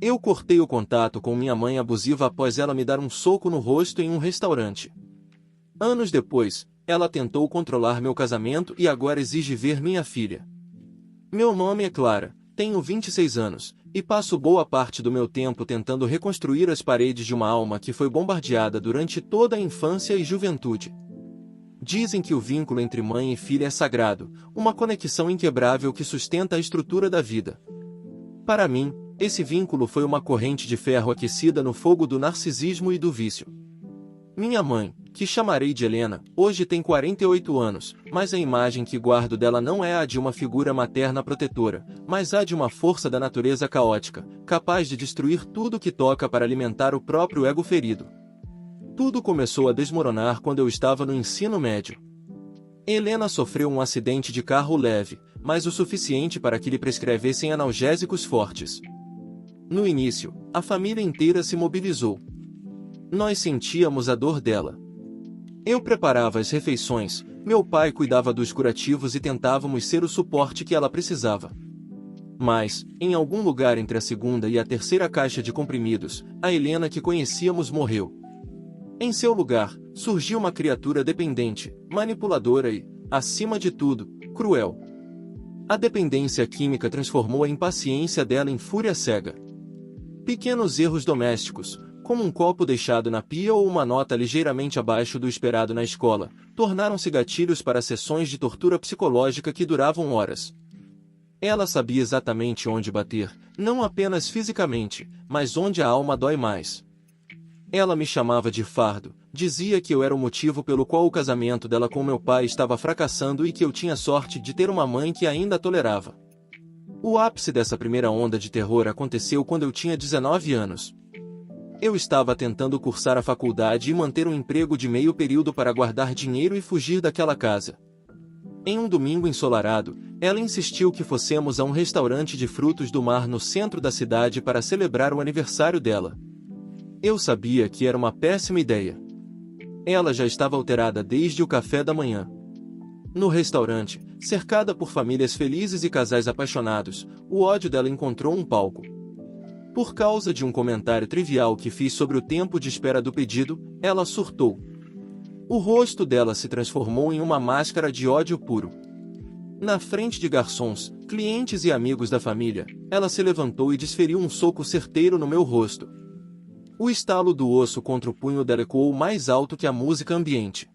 Eu cortei o contato com minha mãe abusiva após ela me dar um soco no rosto em um restaurante. Anos depois, ela tentou controlar meu casamento e agora exige ver minha filha. Meu nome é Clara, tenho 26 anos, e passo boa parte do meu tempo tentando reconstruir as paredes de uma alma que foi bombardeada durante toda a infância e juventude. Dizem que o vínculo entre mãe e filha é sagrado, uma conexão inquebrável que sustenta a estrutura da vida. Para mim, esse vínculo foi uma corrente de ferro aquecida no fogo do narcisismo e do vício. Minha mãe, que chamarei de Helena, hoje tem 48 anos, mas a imagem que guardo dela não é a de uma figura materna protetora, mas a de uma força da natureza caótica, capaz de destruir tudo que toca para alimentar o próprio ego ferido. Tudo começou a desmoronar quando eu estava no ensino médio. Helena sofreu um acidente de carro leve, mas o suficiente para que lhe prescrevessem analgésicos fortes. No início, a família inteira se mobilizou. Nós sentíamos a dor dela. Eu preparava as refeições, meu pai cuidava dos curativos e tentávamos ser o suporte que ela precisava. Mas, em algum lugar entre a segunda e a terceira caixa de comprimidos, a Helena que conhecíamos morreu. Em seu lugar, surgiu uma criatura dependente, manipuladora e, acima de tudo, cruel. A dependência química transformou a impaciência dela em fúria cega. Pequenos erros domésticos, como um copo deixado na pia ou uma nota ligeiramente abaixo do esperado na escola, tornaram-se gatilhos para sessões de tortura psicológica que duravam horas. Ela sabia exatamente onde bater, não apenas fisicamente, mas onde a alma dói mais. Ela me chamava de fardo, dizia que eu era o motivo pelo qual o casamento dela com meu pai estava fracassando e que eu tinha sorte de ter uma mãe que ainda a tolerava. O ápice dessa primeira onda de terror aconteceu quando eu tinha 19 anos. Eu estava tentando cursar a faculdade e manter um emprego de meio período para guardar dinheiro e fugir daquela casa. Em um domingo ensolarado, ela insistiu que fossemos a um restaurante de frutos do mar no centro da cidade para celebrar o aniversário dela. Eu sabia que era uma péssima ideia. Ela já estava alterada desde o café da manhã. No restaurante, cercada por famílias felizes e casais apaixonados, o ódio dela encontrou um palco. Por causa de um comentário trivial que fiz sobre o tempo de espera do pedido, ela surtou. O rosto dela se transformou em uma máscara de ódio puro. Na frente de garçons, clientes e amigos da família, ela se levantou e desferiu um soco certeiro no meu rosto. O estalo do osso contra o punho dela ecoou mais alto que a música ambiente.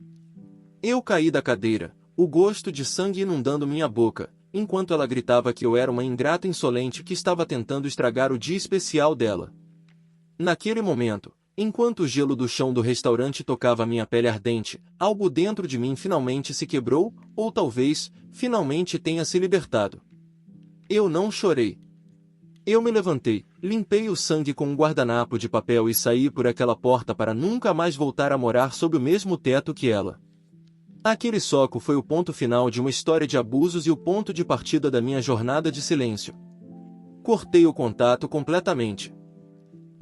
Eu caí da cadeira, o gosto de sangue inundando minha boca, enquanto ela gritava que eu era uma ingrata insolente que estava tentando estragar o dia especial dela. Naquele momento, enquanto o gelo do chão do restaurante tocava minha pele ardente, algo dentro de mim finalmente se quebrou, ou talvez, finalmente tenha se libertado. Eu não chorei. Eu me levantei, limpei o sangue com um guardanapo de papel e saí por aquela porta para nunca mais voltar a morar sob o mesmo teto que ela. Aquele soco foi o ponto final de uma história de abusos e o ponto de partida da minha jornada de silêncio. Cortei o contato completamente.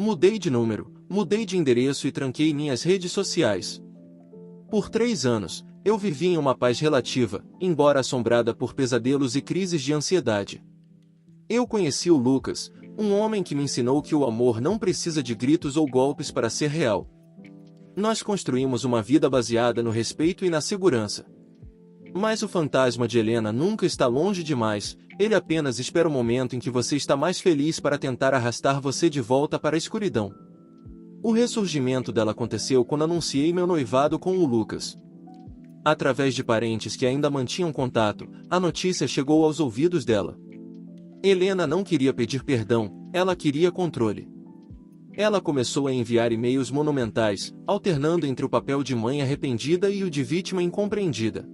Mudei de número, mudei de endereço e tranquei minhas redes sociais. Por 3 anos, eu vivi em uma paz relativa, embora assombrada por pesadelos e crises de ansiedade. Eu conheci o Lucas, um homem que me ensinou que o amor não precisa de gritos ou golpes para ser real. Nós construímos uma vida baseada no respeito e na segurança. Mas o fantasma de Helena nunca está longe demais, ele apenas espera o momento em que você está mais feliz para tentar arrastar você de volta para a escuridão. O ressurgimento dela aconteceu quando anunciei meu noivado com o Lucas. Através de parentes que ainda mantinham contato, a notícia chegou aos ouvidos dela. Helena não queria pedir perdão, ela queria controle. Ela começou a enviar e-mails monumentais, alternando entre o papel de mãe arrependida e o de vítima incompreendida.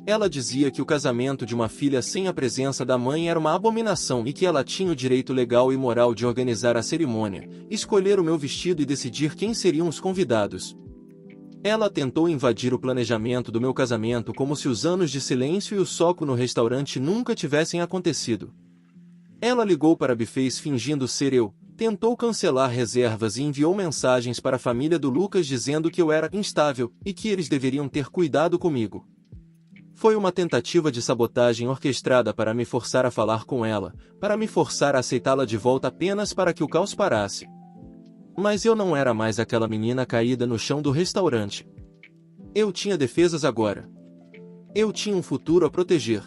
Ela dizia que o casamento de uma filha sem a presença da mãe era uma abominação e que ela tinha o direito legal e moral de organizar a cerimônia, escolher o meu vestido e decidir quem seriam os convidados. Ela tentou invadir o planejamento do meu casamento como se os anos de silêncio e o soco no restaurante nunca tivessem acontecido. Ela ligou para bufês fingindo ser eu, tentou cancelar reservas e enviou mensagens para a família do Lucas dizendo que eu era instável e que eles deveriam ter cuidado comigo. Foi uma tentativa de sabotagem orquestrada para me forçar a falar com ela, para me forçar a aceitá-la de volta apenas para que o caos parasse. Mas eu não era mais aquela menina caída no chão do restaurante. Eu tinha defesas agora. Eu tinha um futuro a proteger.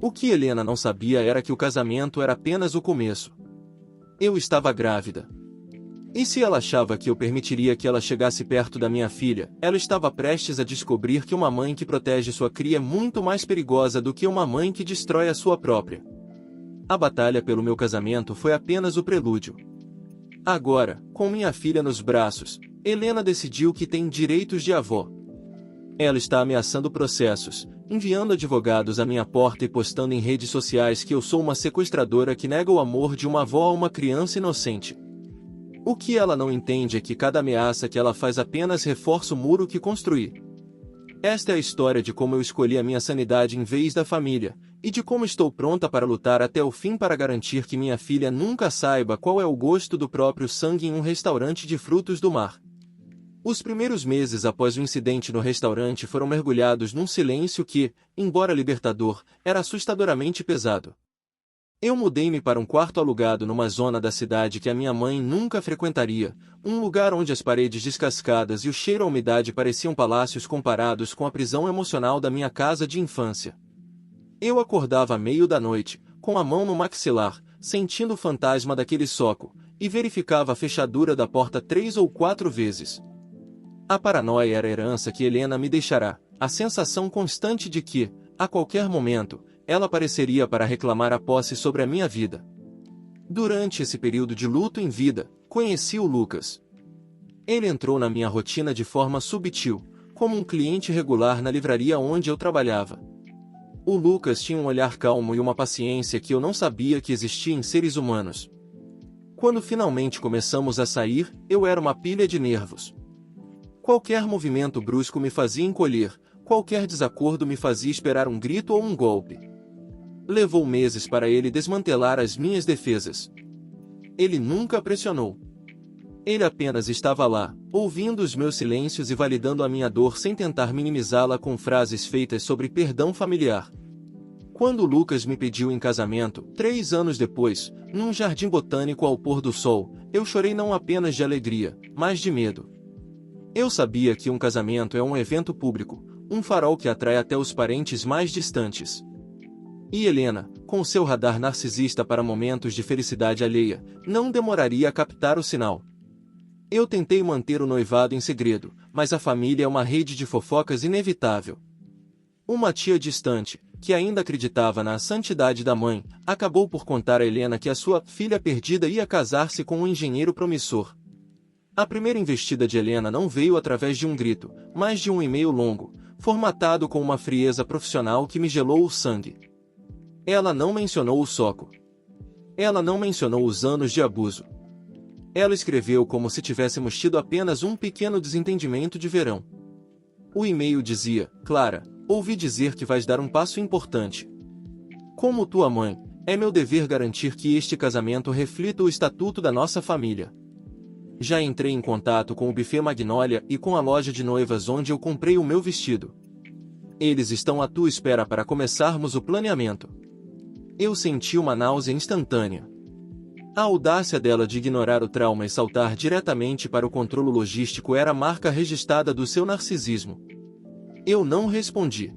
O que Helena não sabia era que o casamento era apenas o começo. Eu estava grávida. E se ela achava que eu permitiria que ela chegasse perto da minha filha, ela estava prestes a descobrir que uma mãe que protege sua cria é muito mais perigosa do que uma mãe que destrói a sua própria. A batalha pelo meu casamento foi apenas o prelúdio. Agora, com minha filha nos braços, Helena decidiu que tem direitos de avó. Ela está ameaçando processos, enviando advogados à minha porta e postando em redes sociais que eu sou uma sequestradora que nega o amor de uma avó a uma criança inocente. O que ela não entende é que cada ameaça que ela faz apenas reforça o muro que construí. Esta é a história de como eu escolhi a minha sanidade em vez da família, e de como estou pronta para lutar até o fim para garantir que minha filha nunca saiba qual é o gosto do próprio sangue em um restaurante de frutos do mar. Os primeiros meses após o incidente no restaurante foram mergulhados num silêncio que, embora libertador, era assustadoramente pesado. Eu mudei-me para um quarto alugado numa zona da cidade que a minha mãe nunca frequentaria, um lugar onde as paredes descascadas e o cheiro à umidade pareciam palácios comparados com a prisão emocional da minha casa de infância. Eu acordava à meio da noite, com a mão no maxilar, sentindo o fantasma daquele soco, e verificava a fechadura da porta 3 ou 4 vezes. A paranoia era a herança que Helena me deixará, a sensação constante de que, a qualquer momento, ela apareceria para reclamar a posse sobre a minha vida. Durante esse período de luto em vida, conheci o Lucas. Ele entrou na minha rotina de forma sutil, como um cliente regular na livraria onde eu trabalhava. O Lucas tinha um olhar calmo e uma paciência que eu não sabia que existia em seres humanos. Quando finalmente começamos a sair, eu era uma pilha de nervos. Qualquer movimento brusco me fazia encolher, qualquer desacordo me fazia esperar um grito ou um golpe. Levou meses para ele desmantelar as minhas defesas. Ele nunca pressionou. Ele apenas estava lá, ouvindo os meus silêncios e validando a minha dor sem tentar minimizá-la com frases feitas sobre perdão familiar. Quando Lucas me pediu em casamento, 3 anos depois, num jardim botânico ao pôr do sol, eu chorei não apenas de alegria, mas de medo. Eu sabia que um casamento é um evento público, um farol que atrai até os parentes mais distantes. E Helena, com seu radar narcisista para momentos de felicidade alheia, não demoraria a captar o sinal. Eu tentei manter o noivado em segredo, mas a família é uma rede de fofocas inevitável. Uma tia distante, que ainda acreditava na santidade da mãe, acabou por contar a Helena que a sua filha perdida ia casar-se com um engenheiro promissor. A primeira investida de Helena não veio através de um grito, mas de um e-mail longo, formatado com uma frieza profissional que me gelou o sangue. Ela não mencionou o soco. Ela não mencionou os anos de abuso. Ela escreveu como se tivéssemos tido apenas um pequeno desentendimento de verão. O e-mail dizia: Clara, ouvi dizer que vais dar um passo importante. Como tua mãe, é meu dever garantir que este casamento reflita o estatuto da nossa família. Já entrei em contato com o buffet Magnólia e com a loja de noivas onde eu comprei o meu vestido. Eles estão à tua espera para começarmos o planeamento. Eu senti uma náusea instantânea. A audácia dela de ignorar o trauma e saltar diretamente para o controle logístico era a marca registrada do seu narcisismo. Eu não respondi.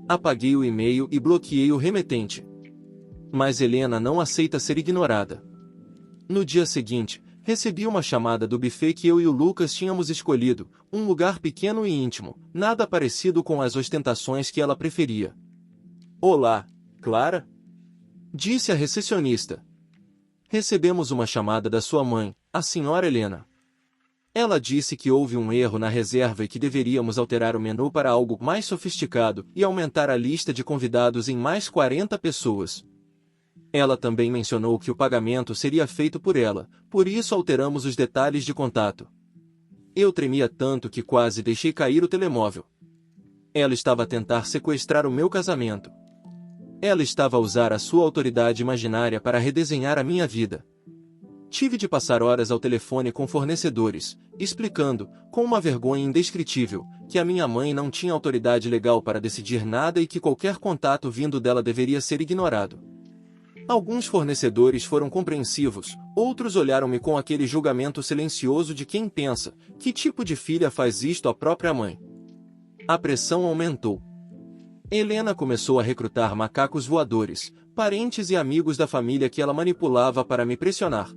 Apaguei o e-mail e bloqueei o remetente. Mas Helena não aceita ser ignorada. No dia seguinte, recebi uma chamada do buffet que eu e o Lucas tínhamos escolhido, um lugar pequeno e íntimo, nada parecido com as ostentações que ela preferia. Olá, Clara? Disse a recepcionista. Recebemos uma chamada da sua mãe, a senhora Helena. Ela disse que houve um erro na reserva e que deveríamos alterar o menu para algo mais sofisticado e aumentar a lista de convidados em mais 40 pessoas. Ela também mencionou que o pagamento seria feito por ela, por isso alteramos os detalhes de contato. Eu tremia tanto que quase deixei cair o telemóvel. Ela estava a tentar sequestrar o meu casamento. Ela estava a usar a sua autoridade imaginária para redesenhar a minha vida. Tive de passar horas ao telefone com fornecedores, explicando, com uma vergonha indescritível, que a minha mãe não tinha autoridade legal para decidir nada e que qualquer contato vindo dela deveria ser ignorado. Alguns fornecedores foram compreensivos, outros olharam-me com aquele julgamento silencioso de quem pensa: que tipo de filha faz isto à própria mãe? A pressão aumentou. Helena começou a recrutar macacos voadores, parentes e amigos da família que ela manipulava para me pressionar.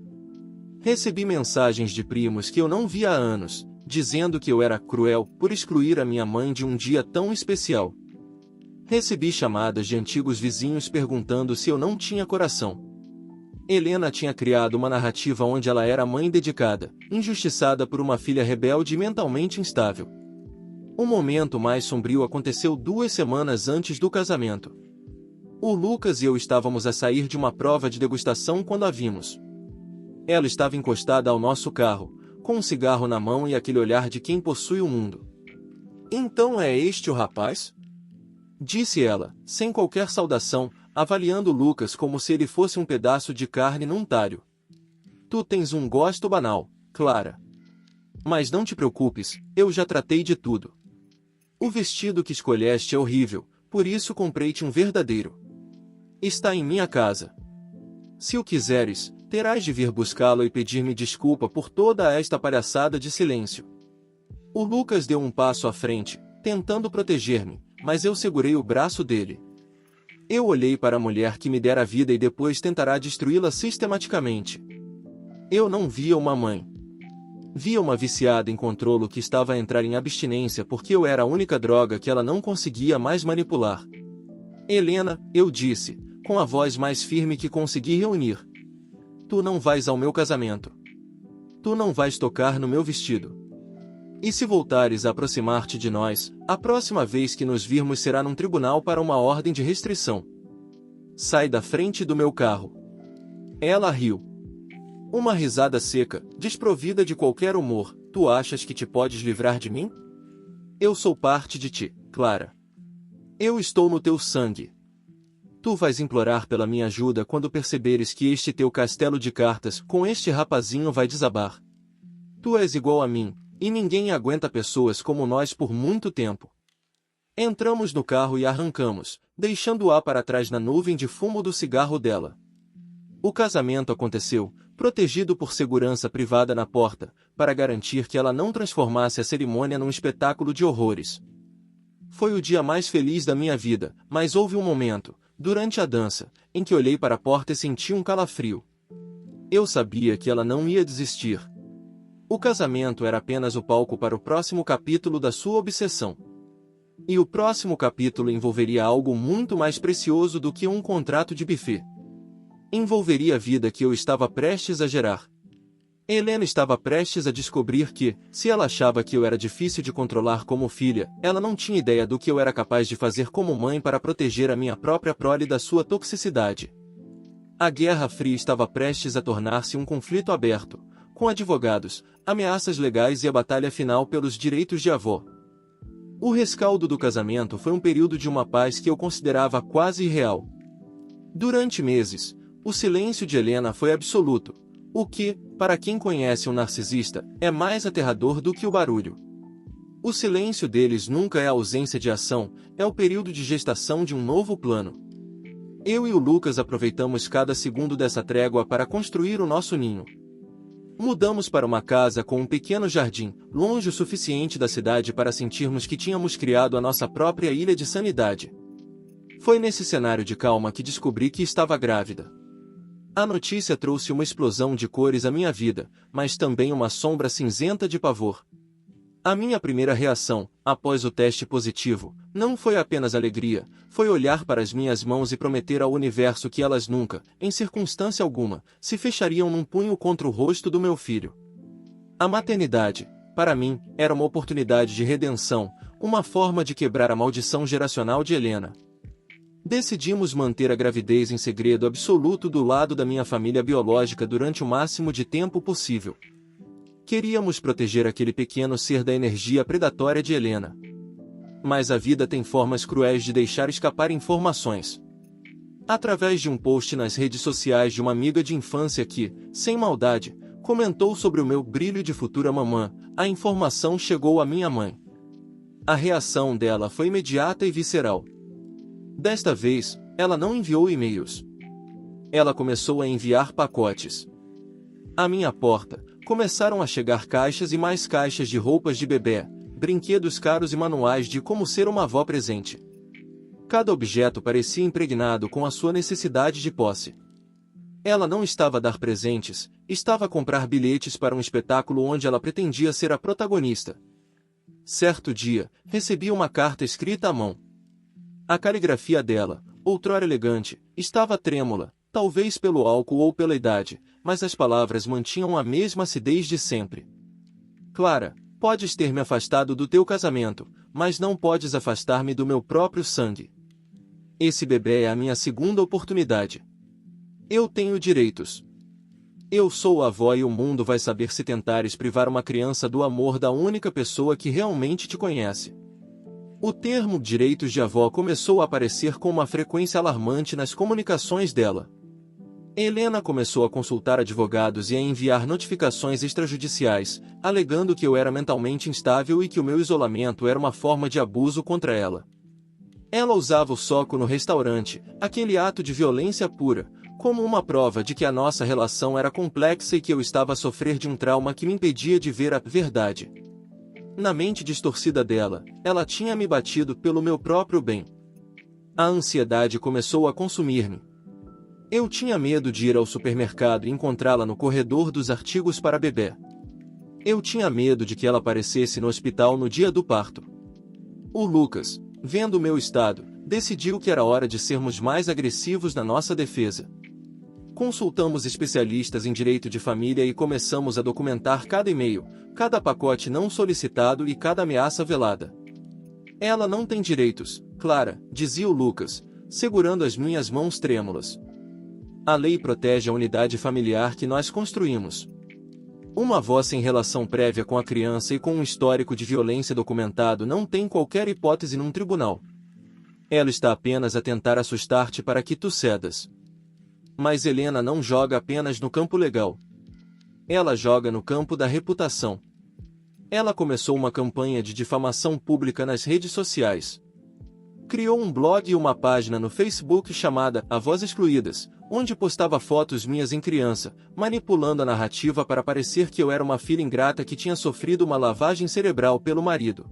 Recebi mensagens de primos que eu não via há anos, dizendo que eu era cruel por excluir a minha mãe de um dia tão especial. Recebi chamadas de antigos vizinhos perguntando se eu não tinha coração. Helena tinha criado uma narrativa onde ela era mãe dedicada, injustiçada por uma filha rebelde e mentalmente instável. O momento mais sombrio aconteceu 2 semanas antes do casamento. O Lucas e eu estávamos a sair de uma prova de degustação quando a vimos. Ela estava encostada ao nosso carro, com um cigarro na mão e aquele olhar de quem possui o mundo. "Então é este o rapaz?" disse ela, sem qualquer saudação, avaliando Lucas como se ele fosse um pedaço de carne num talho. "Tu tens um gosto banal, Clara. Mas não te preocupes, eu já tratei de tudo. O vestido que escolheste é horrível, por isso comprei-te um verdadeiro. Está em minha casa. Se o quiseres, terás de vir buscá-lo e pedir-me desculpa por toda esta palhaçada de silêncio." O Lucas deu um passo à frente, tentando proteger-me, mas eu segurei o braço dele. Eu olhei para a mulher que me dera a vida e depois tentará destruí-la sistematicamente. Eu não via uma mãe. Via uma viciada em controlo que estava a entrar em abstinência porque eu era a única droga que ela não conseguia mais manipular. "Helena", eu disse, com a voz mais firme que consegui reunir. "Tu não vais ao meu casamento. Tu não vais tocar no meu vestido. E se voltares a aproximar-te de nós, a próxima vez que nos virmos será num tribunal para uma ordem de restrição. Sai da frente do meu carro." Ela riu. Uma risada seca, desprovida de qualquer humor. "Tu achas que te podes livrar de mim? Eu sou parte de ti, Clara. Eu estou no teu sangue. Tu vais implorar pela minha ajuda quando perceberes que este teu castelo de cartas com este rapazinho vai desabar. Tu és igual a mim, e ninguém aguenta pessoas como nós por muito tempo." Entramos no carro e arrancamos, deixando-a para trás na nuvem de fumo do cigarro dela. O casamento aconteceu, protegido por segurança privada na porta, para garantir que ela não transformasse a cerimônia num espetáculo de horrores. Foi o dia mais feliz da minha vida, mas houve um momento, durante a dança, em que olhei para a porta e senti um calafrio. Eu sabia que ela não ia desistir. O casamento era apenas o palco para o próximo capítulo da sua obsessão. E o próximo capítulo envolveria algo muito mais precioso do que um contrato de buffet. Envolveria a vida que eu estava prestes a gerar. Helena estava prestes a descobrir que, se ela achava que eu era difícil de controlar como filha, ela não tinha ideia do que eu era capaz de fazer como mãe para proteger a minha própria prole da sua toxicidade. A Guerra Fria estava prestes a tornar-se um conflito aberto, com advogados, ameaças legais e a batalha final pelos direitos de avó. O rescaldo do casamento foi um período de uma paz que eu considerava quase irreal. Durante meses, o silêncio de Helena foi absoluto, o que, para quem conhece um narcisista, é mais aterrador do que o barulho. O silêncio deles nunca é a ausência de ação, é o período de gestação de um novo plano. Eu e o Lucas aproveitamos cada segundo dessa trégua para construir o nosso ninho. Mudamos para uma casa com um pequeno jardim, longe o suficiente da cidade para sentirmos que tínhamos criado a nossa própria ilha de sanidade. Foi nesse cenário de calma que descobri que estava grávida. A notícia trouxe uma explosão de cores à minha vida, mas também uma sombra cinzenta de pavor. A minha primeira reação, após o teste positivo, não foi apenas alegria, foi olhar para as minhas mãos e prometer ao universo que elas nunca, em circunstância alguma, se fechariam num punho contra o rosto do meu filho. A maternidade, para mim, era uma oportunidade de redenção, uma forma de quebrar a maldição geracional de Helena. Decidimos manter a gravidez em segredo absoluto do lado da minha família biológica durante o máximo de tempo possível. Queríamos proteger aquele pequeno ser da energia predatória de Helena. Mas a vida tem formas cruéis de deixar escapar informações. Através de um post nas redes sociais de uma amiga de infância que, sem maldade, comentou sobre o meu brilho de futura mamã, a informação chegou à minha mãe. A reação dela foi imediata e visceral. Desta vez, ela não enviou e-mails. Ela começou a enviar pacotes. À minha porta, começaram a chegar caixas e mais caixas de roupas de bebê, brinquedos caros e manuais de como ser uma avó presente. Cada objeto parecia impregnado com a sua necessidade de posse. Ela não estava a dar presentes, estava a comprar bilhetes para um espetáculo onde ela pretendia ser a protagonista. Certo dia, recebi uma carta escrita à mão. A caligrafia dela, outrora elegante, estava trêmula, talvez pelo álcool ou pela idade, mas as palavras mantinham a mesma acidez de sempre. Clara, podes ter me afastado do teu casamento, mas não podes afastar-me do meu próprio sangue. Esse bebê é a minha segunda oportunidade. Eu tenho direitos. Eu sou a avó e o mundo vai saber se tentares privar uma criança do amor da única pessoa que realmente te conhece. O termo direitos de avó começou a aparecer com uma frequência alarmante nas comunicações dela. Helena começou a consultar advogados e a enviar notificações extrajudiciais, alegando que eu era mentalmente instável e que o meu isolamento era uma forma de abuso contra ela. Ela usava o soco no restaurante, aquele ato de violência pura, como uma prova de que a nossa relação era complexa e que eu estava a sofrer de um trauma que me impedia de ver a verdade. Na mente distorcida dela, ela tinha me batido pelo meu próprio bem. A ansiedade começou a consumir-me. Eu tinha medo de ir ao supermercado e encontrá-la no corredor dos artigos para bebê. Eu tinha medo de que ela aparecesse no hospital no dia do parto. O Lucas, vendo o meu estado, decidiu que era hora de sermos mais agressivos na nossa defesa. Consultamos especialistas em direito de família e começamos a documentar cada e-mail, cada pacote não solicitado e cada ameaça velada. Ela não tem direitos, Clara, dizia o Lucas, segurando as minhas mãos trêmulas. A lei protege a unidade familiar que nós construímos. Uma avó sem relação prévia com a criança e com um histórico de violência documentado não tem qualquer hipótese num tribunal. Ela está apenas a tentar assustar-te para que tu cedas. Mas Helena não joga apenas no campo legal. Ela joga no campo da reputação. Ela começou uma campanha de difamação pública nas redes sociais. Criou um blog e uma página no Facebook chamada Avós Excluídas, onde postava fotos minhas em criança, manipulando a narrativa para parecer que eu era uma filha ingrata que tinha sofrido uma lavagem cerebral pelo marido.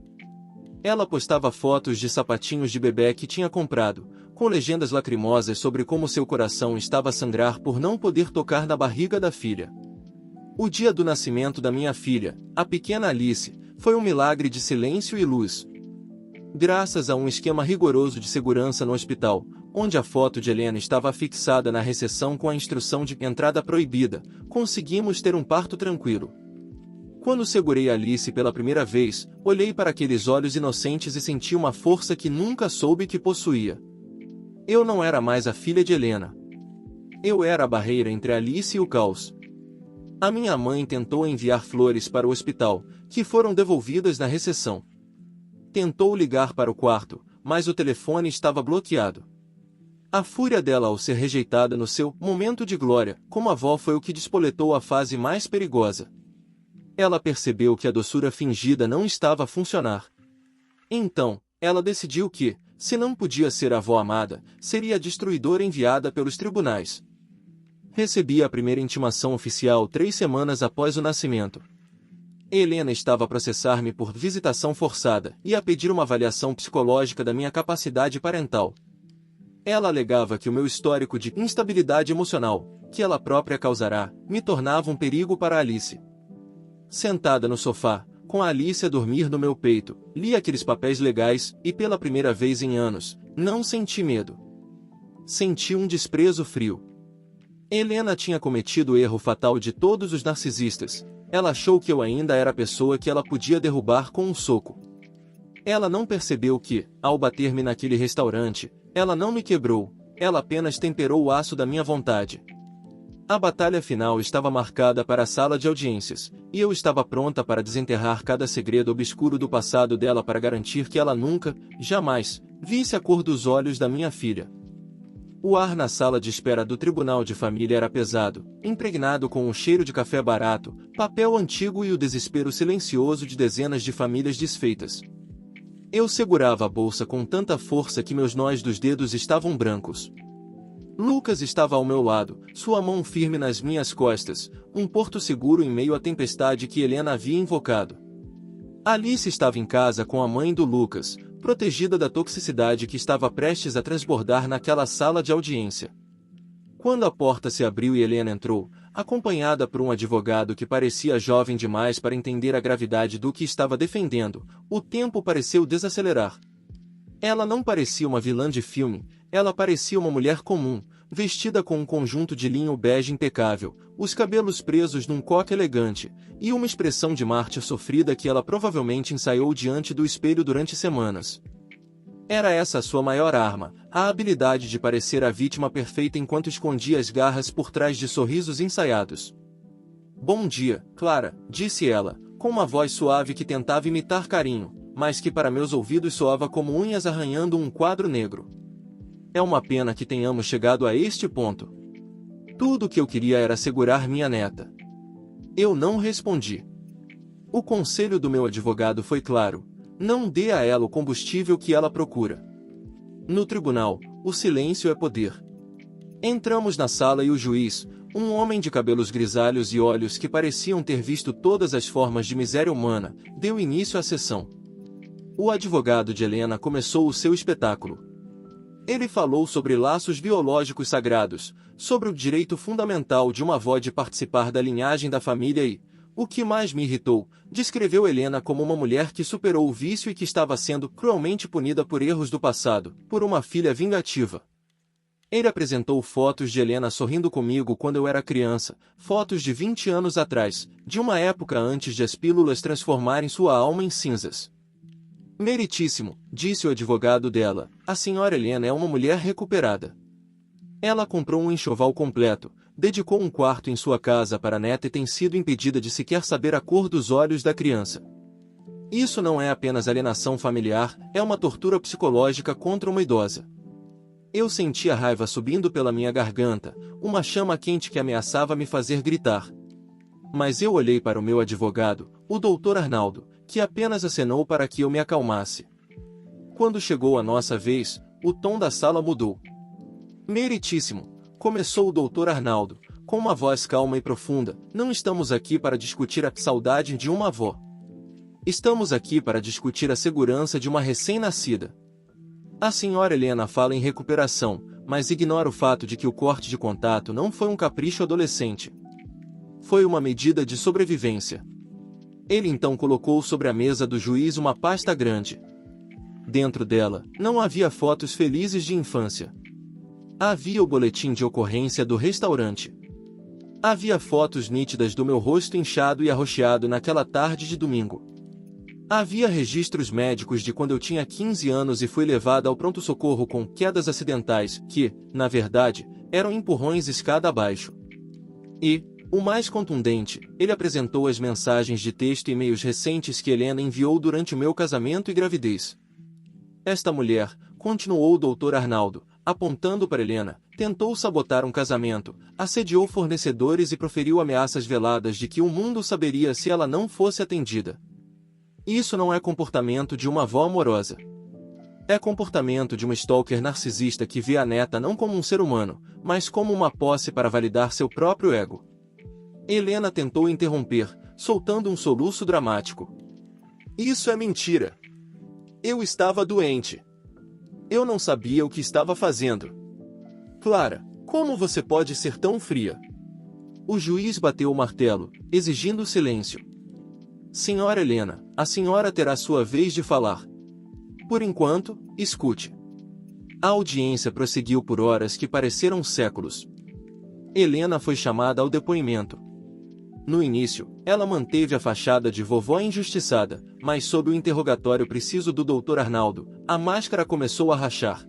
Ela postava fotos de sapatinhos de bebê que tinha comprado, com legendas lacrimosas sobre como seu coração estava a sangrar por não poder tocar na barriga da filha. O dia do nascimento da minha filha, a pequena Alice, foi um milagre de silêncio e luz. Graças a um esquema rigoroso de segurança no hospital, onde a foto de Helena estava fixada na recepção com a instrução de entrada proibida, conseguimos ter um parto tranquilo. Quando segurei Alice pela primeira vez, olhei para aqueles olhos inocentes e senti uma força que nunca soube que possuía. Eu não era mais a filha de Helena. Eu era a barreira entre Alice e o caos. A minha mãe tentou enviar flores para o hospital, que foram devolvidas na recepção. Tentou ligar para o quarto, mas o telefone estava bloqueado. A fúria dela ao ser rejeitada no seu momento de glória, como avó, foi o que despoletou a fase mais perigosa. Ela percebeu que a doçura fingida não estava a funcionar. Então, ela decidiu que, se não podia ser a avó amada, seria a destruidora enviada pelos tribunais. Recebi a primeira intimação oficial 3 semanas após o nascimento. Helena estava a processar-me por visitação forçada e a pedir uma avaliação psicológica da minha capacidade parental. Ela alegava que o meu histórico de instabilidade emocional, que ela própria causará, me tornava um perigo para Alice. Sentada no sofá, com a Alice a dormir no meu peito, li aqueles papéis legais e, pela primeira vez em anos, não senti medo. Senti um desprezo frio. Helena tinha cometido o erro fatal de todos os narcisistas. Ela achou que eu ainda era a pessoa que ela podia derrubar com um soco. Ela não percebeu que, ao bater-me naquele restaurante, ela não me quebrou, ela apenas temperou o aço da minha vontade. A batalha final estava marcada para a sala de audiências, e eu estava pronta para desenterrar cada segredo obscuro do passado dela para garantir que ela nunca, jamais, visse a cor dos olhos da minha filha. O ar na sala de espera do tribunal de família era pesado, impregnado com o cheiro de café barato, papel antigo e o desespero silencioso de dezenas de famílias desfeitas. Eu segurava a bolsa com tanta força que meus nós dos dedos estavam brancos. Lucas estava ao meu lado, sua mão firme nas minhas costas, um porto seguro em meio à tempestade que Helena havia invocado. Alice estava em casa com a mãe do Lucas, protegida da toxicidade que estava prestes a transbordar naquela sala de audiência. Quando a porta se abriu e Helena entrou, acompanhada por um advogado que parecia jovem demais para entender a gravidade do que estava defendendo, o tempo pareceu desacelerar. Ela não parecia uma vilã de filme, ela parecia uma mulher comum, vestida com um conjunto de linho bege impecável, os cabelos presos num coque elegante, e uma expressão de mártir sofrida que ela provavelmente ensaiou diante do espelho durante semanas. Era essa a sua maior arma, a habilidade de parecer a vítima perfeita enquanto escondia as garras por trás de sorrisos ensaiados. "Bom dia, Clara", disse ela, com uma voz suave que tentava imitar carinho, mas que para meus ouvidos soava como unhas arranhando um quadro negro. "É uma pena que tenhamos chegado a este ponto. Tudo o que eu queria era segurar minha neta." Eu não respondi. O conselho do meu advogado foi claro: não dê a ela o combustível que ela procura. No tribunal, o silêncio é poder. Entramos na sala e o juiz, um homem de cabelos grisalhos e olhos que pareciam ter visto todas as formas de miséria humana, deu início à sessão. O advogado de Helena começou o seu espetáculo. Ele falou sobre laços biológicos sagrados, sobre o direito fundamental de uma avó de participar da linhagem da família e, o que mais me irritou, descreveu Helena como uma mulher que superou o vício e que estava sendo cruelmente punida por erros do passado, por uma filha vingativa. Ele apresentou fotos de Helena sorrindo comigo quando eu era criança, fotos de 20 anos atrás, de uma época antes de as pílulas transformarem sua alma em cinzas. "Meritíssimo", disse o advogado dela, "a senhora Helena é uma mulher recuperada. Ela comprou um enxoval completo, dedicou um quarto em sua casa para a neta e tem sido impedida de sequer saber a cor dos olhos da criança. Isso não é apenas alienação familiar, é uma tortura psicológica contra uma idosa." Eu sentia raiva subindo pela minha garganta, uma chama quente que ameaçava me fazer gritar. Mas eu olhei para o meu advogado, o Dr. Arnaldo, que apenas acenou para que eu me acalmasse. Quando chegou a nossa vez, o tom da sala mudou. "Meritíssimo", começou o Dr. Arnaldo, com uma voz calma e profunda, "não estamos aqui para discutir a saudade de uma avó. Estamos aqui para discutir a segurança de uma recém-nascida. A senhora Helena fala em recuperação, mas ignora o fato de que o corte de contato não foi um capricho adolescente. Foi uma medida de sobrevivência." Ele então colocou sobre a mesa do juiz uma pasta grande. Dentro dela, não havia fotos felizes de infância. Havia o boletim de ocorrência do restaurante. Havia fotos nítidas do meu rosto inchado e arroxeado naquela tarde de domingo. Havia registros médicos de quando eu tinha 15 anos e fui levada ao pronto-socorro com quedas acidentais, que, na verdade, eram empurrões escada abaixo. E, o mais contundente, ele apresentou as mensagens de texto e e-mails recentes que Helena enviou durante o meu casamento e gravidez. "Esta mulher", continuou o Dr. Arnaldo, apontando para Helena, "tentou sabotar um casamento, assediou fornecedores e proferiu ameaças veladas de que o mundo saberia se ela não fosse atendida. Isso não é comportamento de uma avó amorosa. É comportamento de uma stalker narcisista que vê a neta não como um ser humano, mas como uma posse para validar seu próprio ego." Helena tentou interromper, soltando um soluço dramático. "Isso é mentira. Eu estava doente. Eu não sabia o que estava fazendo." "Clara, como você pode ser tão fria?" O juiz bateu o martelo, exigindo silêncio. "Senhora Helena, a senhora terá sua vez de falar. Por enquanto, escute." A audiência prosseguiu por horas que pareceram séculos. Helena foi chamada ao depoimento. No início, ela manteve a fachada de vovó injustiçada, mas sob o interrogatório preciso do Dr. Arnaldo, a máscara começou a rachar.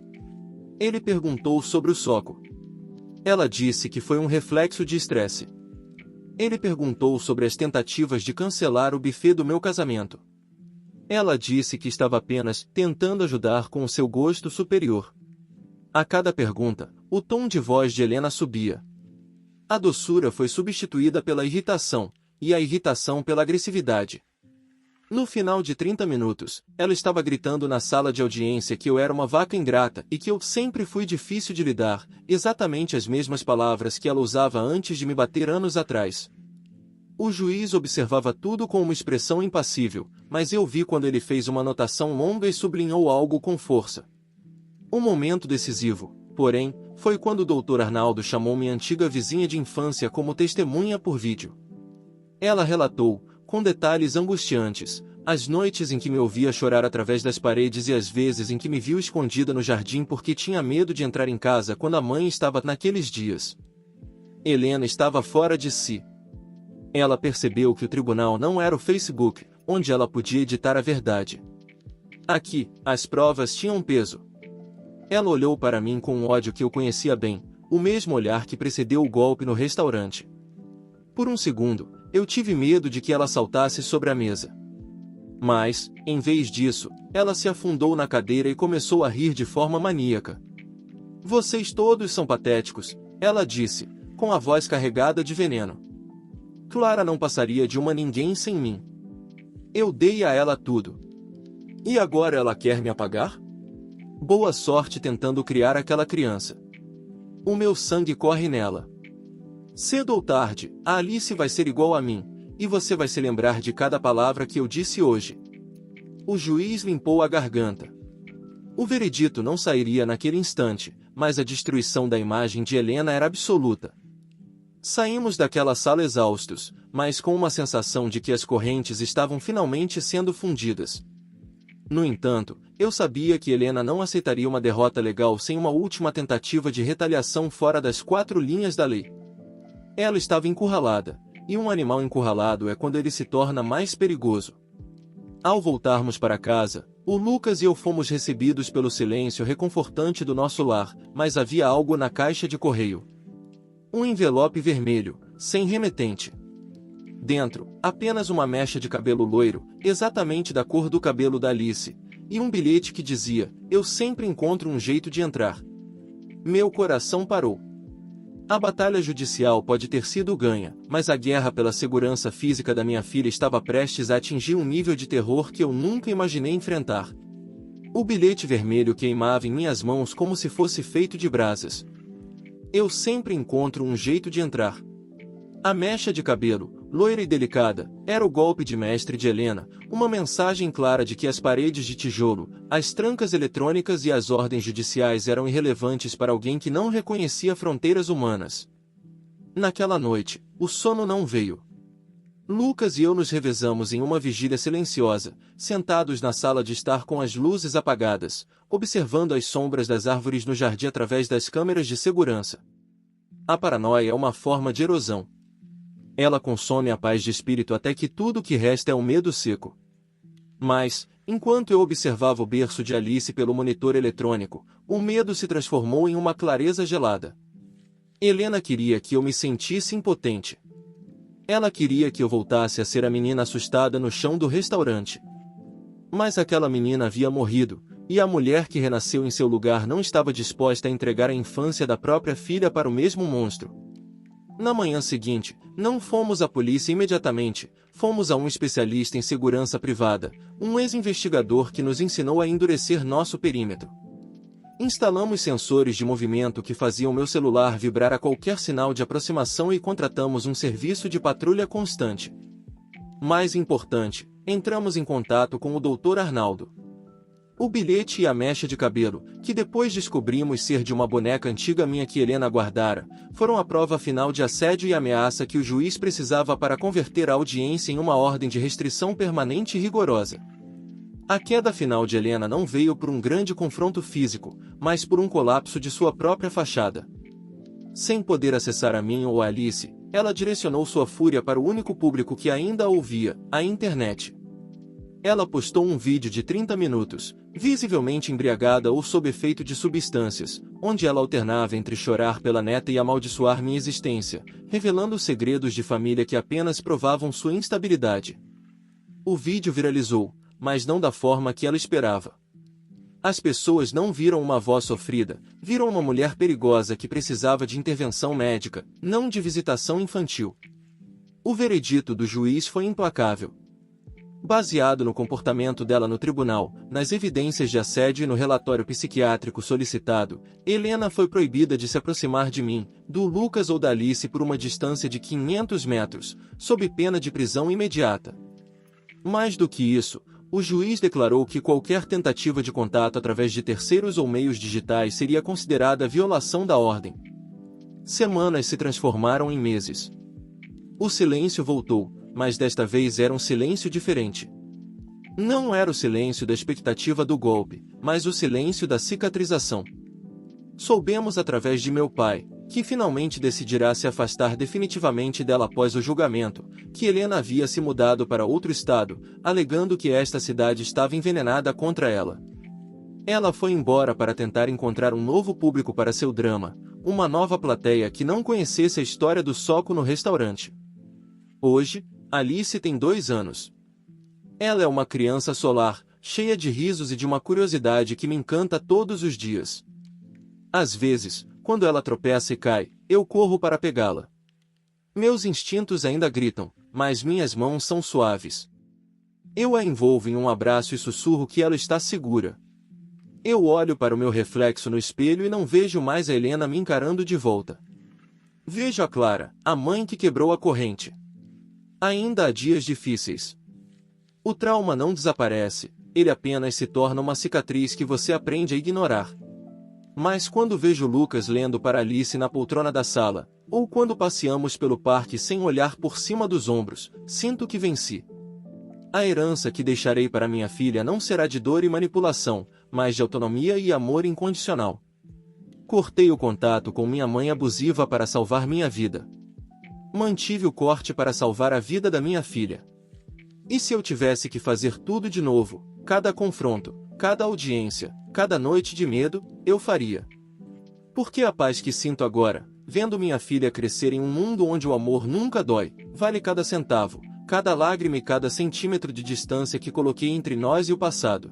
Ele perguntou sobre o soco. Ela disse que foi um reflexo de estresse. Ele perguntou sobre as tentativas de cancelar o buffet do meu casamento. Ela disse que estava apenas tentando ajudar com o seu gosto superior. A cada pergunta, o tom de voz de Helena subia. A doçura foi substituída pela irritação, e a irritação pela agressividade. No final de 30 minutos, ela estava gritando na sala de audiência que eu era uma vaca ingrata e que eu sempre fui difícil de lidar, exatamente as mesmas palavras que ela usava antes de me bater anos atrás. O juiz observava tudo com uma expressão impassível, mas eu vi quando ele fez uma anotação longa e sublinhou algo com força. O momento decisivo, porém, foi quando o Dr. Arnaldo chamou minha antiga vizinha de infância como testemunha por vídeo. Ela relatou, com detalhes angustiantes, as noites em que me ouvia chorar através das paredes e as vezes em que me viu escondida no jardim porque tinha medo de entrar em casa quando a mãe estava naqueles dias. Helena estava fora de si. Ela percebeu que o tribunal não era o Facebook, onde ela podia editar a verdade. Aqui, as provas tinham peso. Ela olhou para mim com um ódio que eu conhecia bem, o mesmo olhar que precedeu o golpe no restaurante. Por um segundo, eu tive medo de que ela saltasse sobre a mesa. Mas, em vez disso, ela se afundou na cadeira e começou a rir de forma maníaca. "Vocês todos são patéticos", ela disse, com a voz carregada de veneno. "Clara não passaria de uma ninguém sem mim. Eu dei a ela tudo. E agora ela quer me apagar? Boa sorte tentando criar aquela criança. O meu sangue corre nela. Cedo ou tarde, a Alice vai ser igual a mim, e você vai se lembrar de cada palavra que eu disse hoje." O juiz limpou a garganta. O veredito não sairia naquele instante, mas a destruição da imagem de Helena era absoluta. Saímos daquela sala exaustos, mas com uma sensação de que as correntes estavam finalmente sendo fundidas. No entanto, eu sabia que Helena não aceitaria uma derrota legal sem uma última tentativa de retaliação fora das 4 linhas da lei. Ela estava encurralada, e um animal encurralado é quando ele se torna mais perigoso. Ao voltarmos para casa, o Lucas e eu fomos recebidos pelo silêncio reconfortante do nosso lar, mas havia algo na caixa de correio. Um envelope vermelho, sem remetente. Dentro, apenas uma mecha de cabelo loiro, exatamente da cor do cabelo da Alice, e um bilhete que dizia: "Eu sempre encontro um jeito de entrar." Meu coração parou. A batalha judicial pode ter sido ganha, mas a guerra pela segurança física da minha filha estava prestes a atingir um nível de terror que eu nunca imaginei enfrentar. O bilhete vermelho queimava em minhas mãos como se fosse feito de brasas. "Eu sempre encontro um jeito de entrar." A mecha de cabelo, loira e delicada, era o golpe de mestre de Helena, uma mensagem clara de que as paredes de tijolo, as trancas eletrônicas e as ordens judiciais eram irrelevantes para alguém que não reconhecia fronteiras humanas. Naquela noite, o sono não veio. Lucas e eu nos revezamos em uma vigília silenciosa, sentados na sala de estar com as luzes apagadas, observando as sombras das árvores no jardim através das câmeras de segurança. A paranoia é uma forma de erosão. Ela consome a paz de espírito até que tudo o que resta é um medo seco. Mas, enquanto eu observava o berço de Alice pelo monitor eletrônico, o medo se transformou em uma clareza gelada. Helena queria que eu me sentisse impotente. Ela queria que eu voltasse a ser a menina assustada no chão do restaurante. Mas aquela menina havia morrido, e a mulher que renasceu em seu lugar não estava disposta a entregar a infância da própria filha para o mesmo monstro. Na manhã seguinte, não fomos à polícia imediatamente, fomos a um especialista em segurança privada, um ex-investigador que nos ensinou a endurecer nosso perímetro. Instalamos sensores de movimento que faziam meu celular vibrar a qualquer sinal de aproximação e contratamos um serviço de patrulha constante. Mais importante, entramos em contato com o Dr. Arnaldo. O bilhete e a mecha de cabelo, que depois descobrimos ser de uma boneca antiga minha que Helena guardara, foram a prova final de assédio e ameaça que o juiz precisava para converter a audiência em uma ordem de restrição permanente e rigorosa. A queda final de Helena não veio por um grande confronto físico, mas por um colapso de sua própria fachada. Sem poder acessar a mim ou a Alice, ela direcionou sua fúria para o único público que ainda a ouvia, a internet. Ela postou um vídeo de 30 minutos, visivelmente embriagada ou sob efeito de substâncias, onde ela alternava entre chorar pela neta e amaldiçoar minha existência, revelando segredos de família que apenas provavam sua instabilidade. O vídeo viralizou, mas não da forma que ela esperava. As pessoas não viram uma avó sofrida, viram uma mulher perigosa que precisava de intervenção médica, não de visitação infantil. O veredito do juiz foi implacável. Baseado no comportamento dela no tribunal, nas evidências de assédio e no relatório psiquiátrico solicitado, Helena foi proibida de se aproximar de mim, do Lucas ou da Alice por uma distância de 500 metros, sob pena de prisão imediata. Mais do que isso, o juiz declarou que qualquer tentativa de contato através de terceiros ou meios digitais seria considerada violação da ordem. Semanas se transformaram em meses. O silêncio voltou, mas desta vez era um silêncio diferente. Não era o silêncio da expectativa do golpe, mas o silêncio da cicatrização. Soubemos através de meu pai, que finalmente decidirá se afastar definitivamente dela após o julgamento, que Helena havia se mudado para outro estado, alegando que esta cidade estava envenenada contra ela. Ela foi embora para tentar encontrar um novo público para seu drama, uma nova plateia que não conhecesse a história do soco no restaurante. Hoje, Alice tem 2 anos. Ela é uma criança solar, cheia de risos e de uma curiosidade que me encanta todos os dias. Às vezes, quando ela tropeça e cai, eu corro para pegá-la. Meus instintos ainda gritam, mas minhas mãos são suaves. Eu a envolvo em um abraço e sussurro que ela está segura. Eu olho para o meu reflexo no espelho e não vejo mais a Helena me encarando de volta. Vejo a Clara, a mãe que quebrou a corrente. Ainda há dias difíceis. O trauma não desaparece, ele apenas se torna uma cicatriz que você aprende a ignorar. Mas quando vejo Lucas lendo para Alice na poltrona da sala, ou quando passeamos pelo parque sem olhar por cima dos ombros, sinto que venci. A herança que deixarei para minha filha não será de dor e manipulação, mas de autonomia e amor incondicional. Cortei o contato com minha mãe abusiva para salvar minha vida. Mantive o corte para salvar a vida da minha filha. E se eu tivesse que fazer tudo de novo, cada confronto, cada audiência, cada noite de medo, eu faria. Porque a paz que sinto agora, vendo minha filha crescer em um mundo onde o amor nunca dói, vale cada centavo, cada lágrima e cada centímetro de distância que coloquei entre nós e o passado.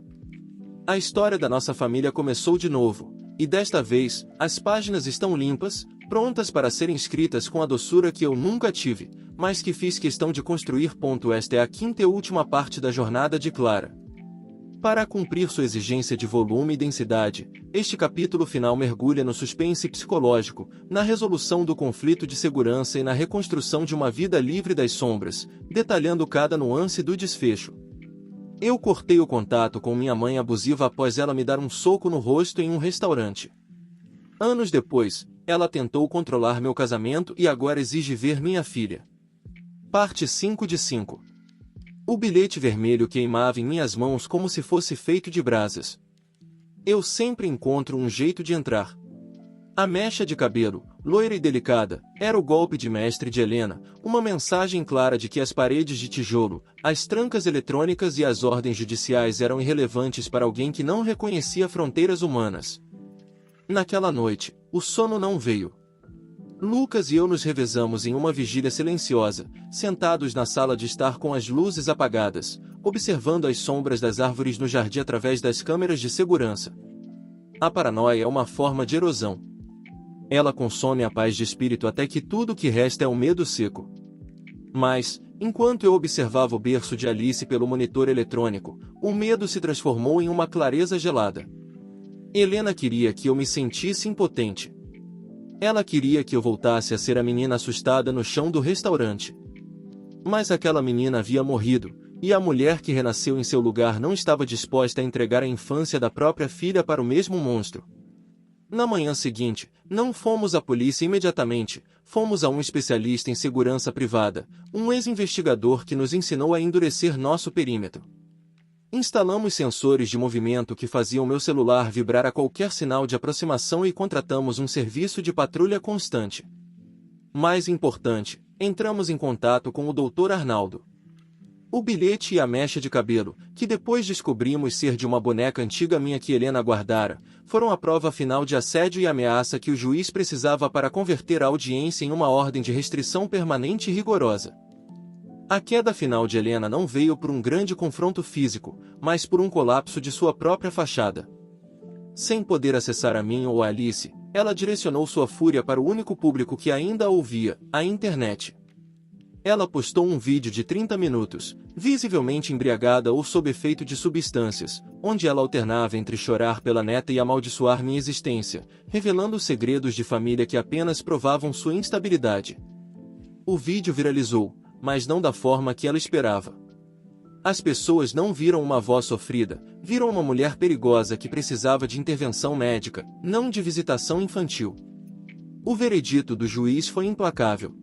A história da nossa família começou de novo, e desta vez, as páginas estão limpas, prontas para serem escritas com a doçura que eu nunca tive, mas que fiz questão de construir. Esta é a 5ª e última parte da jornada de Clara. Para cumprir sua exigência de volume e densidade, este capítulo final mergulha no suspense psicológico, na resolução do conflito de segurança e na reconstrução de uma vida livre das sombras, detalhando cada nuance do desfecho. Eu cortei o contato com minha mãe abusiva após ela me dar um soco no rosto em um restaurante. Anos depois, ela tentou controlar meu casamento e agora exige ver minha filha. Parte 5 de 5. O bilhete vermelho queimava em minhas mãos como se fosse feito de brasas. Eu sempre encontro um jeito de entrar. A mecha de cabelo, loira e delicada, era o golpe de mestre de Helena, uma mensagem clara de que as paredes de tijolo, as trancas eletrônicas e as ordens judiciais eram irrelevantes para alguém que não reconhecia fronteiras humanas. Naquela noite, o sono não veio. Lucas e eu nos revezamos em uma vigília silenciosa, sentados na sala de estar com as luzes apagadas, observando as sombras das árvores no jardim através das câmeras de segurança. A paranoia é uma forma de erosão. Ela consome a paz de espírito até que tudo o que resta é o medo seco. Mas, enquanto eu observava o berço de Alice pelo monitor eletrônico, o medo se transformou em uma clareza gelada. Helena queria que eu me sentisse impotente. Ela queria que eu voltasse a ser a menina assustada no chão do restaurante. Mas aquela menina havia morrido, e a mulher que renasceu em seu lugar não estava disposta a entregar a infância da própria filha para o mesmo monstro. Na manhã seguinte, não fomos à polícia imediatamente, fomos a um especialista em segurança privada, um ex-investigador que nos ensinou a endurecer nosso perímetro. Instalamos sensores de movimento que faziam meu celular vibrar a qualquer sinal de aproximação e contratamos um serviço de patrulha constante. Mais importante, entramos em contato com o Dr. Arnaldo. O bilhete e a mecha de cabelo, que depois descobrimos ser de uma boneca antiga minha que Helena guardara, foram a prova final de assédio e ameaça que o juiz precisava para converter a audiência em uma ordem de restrição permanente e rigorosa. A queda final de Helena não veio por um grande confronto físico, mas por um colapso de sua própria fachada. Sem poder acessar a mim ou a Alice, ela direcionou sua fúria para o único público que ainda a ouvia, a internet. Ela postou um vídeo de 30 minutos, visivelmente embriagada ou sob efeito de substâncias, onde ela alternava entre chorar pela neta e amaldiçoar minha existência, revelando segredos de família que apenas provavam sua instabilidade. O vídeo viralizou, mas não da forma que ela esperava. As pessoas não viram uma avó sofrida, viram uma mulher perigosa que precisava de intervenção médica, não de visitação infantil. O veredito do juiz foi implacável.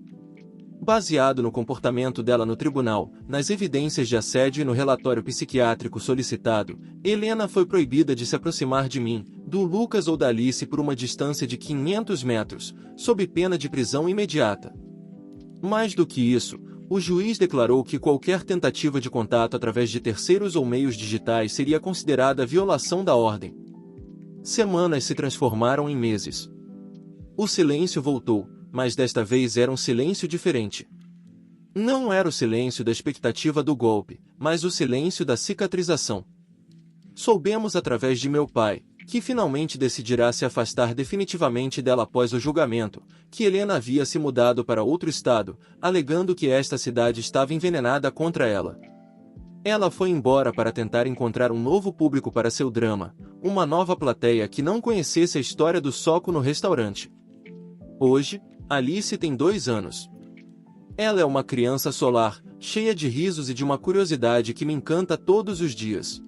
Baseado no comportamento dela no tribunal, nas evidências de assédio e no relatório psiquiátrico solicitado, Helena foi proibida de se aproximar de mim, do Lucas ou da Alice por uma distância de 500 metros, sob pena de prisão imediata. Mais do que isso, o juiz declarou que qualquer tentativa de contato através de terceiros ou meios digitais seria considerada violação da ordem. Semanas se transformaram em meses. O silêncio voltou, mas desta vez era um silêncio diferente. Não era o silêncio da expectativa do golpe, mas o silêncio da cicatrização. Soubemos através de meu pai, que finalmente decidirá se afastar definitivamente dela após o julgamento, que Helena havia se mudado para outro estado, alegando que esta cidade estava envenenada contra ela. Ela foi embora para tentar encontrar um novo público para seu drama, uma nova plateia que não conhecesse a história do soco no restaurante. Hoje, Alice tem 2 anos. Ela é uma criança solar, cheia de risos e de uma curiosidade que me encanta todos os dias.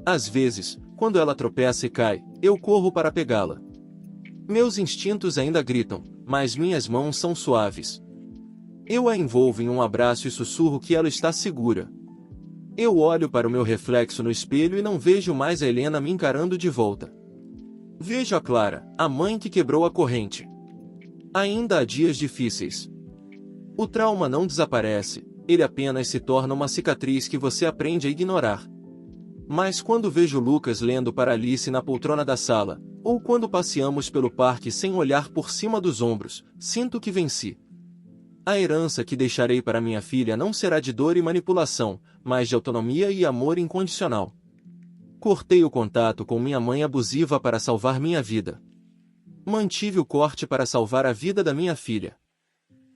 Às vezes, quando ela tropeça e cai, eu corro para pegá-la. Meus instintos ainda gritam, mas minhas mãos são suaves. Eu a envolvo em um abraço e sussurro que ela está segura. Eu olho para o meu reflexo no espelho e não vejo mais a Helena me encarando de volta. Vejo a Clara, a mãe que quebrou a corrente. Ainda há dias difíceis. O trauma não desaparece, ele apenas se torna uma cicatriz que você aprende a ignorar. Mas quando vejo Lucas lendo para Alice na poltrona da sala, ou quando passeamos pelo parque sem olhar por cima dos ombros, sinto que venci. A herança que deixarei para minha filha não será de dor e manipulação, mas de autonomia e amor incondicional. Cortei o contato com minha mãe abusiva para salvar minha vida. Mantive o corte para salvar a vida da minha filha.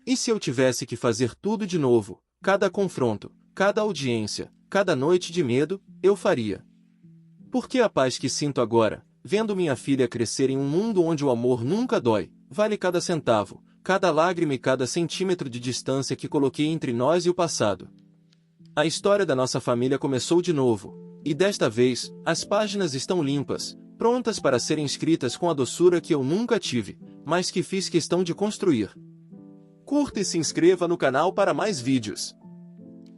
E se eu tivesse que fazer tudo de novo, cada confronto, cada audiência, cada noite de medo, eu faria. Porque a paz que sinto agora, vendo minha filha crescer em um mundo onde o amor nunca dói, vale cada centavo, cada lágrima e cada centímetro de distância que coloquei entre nós e o passado. A história da nossa família começou de novo, e desta vez, as páginas estão limpas, prontas para serem escritas com a doçura que eu nunca tive, mas que fiz questão de construir. Curta e se inscreva no canal para mais vídeos.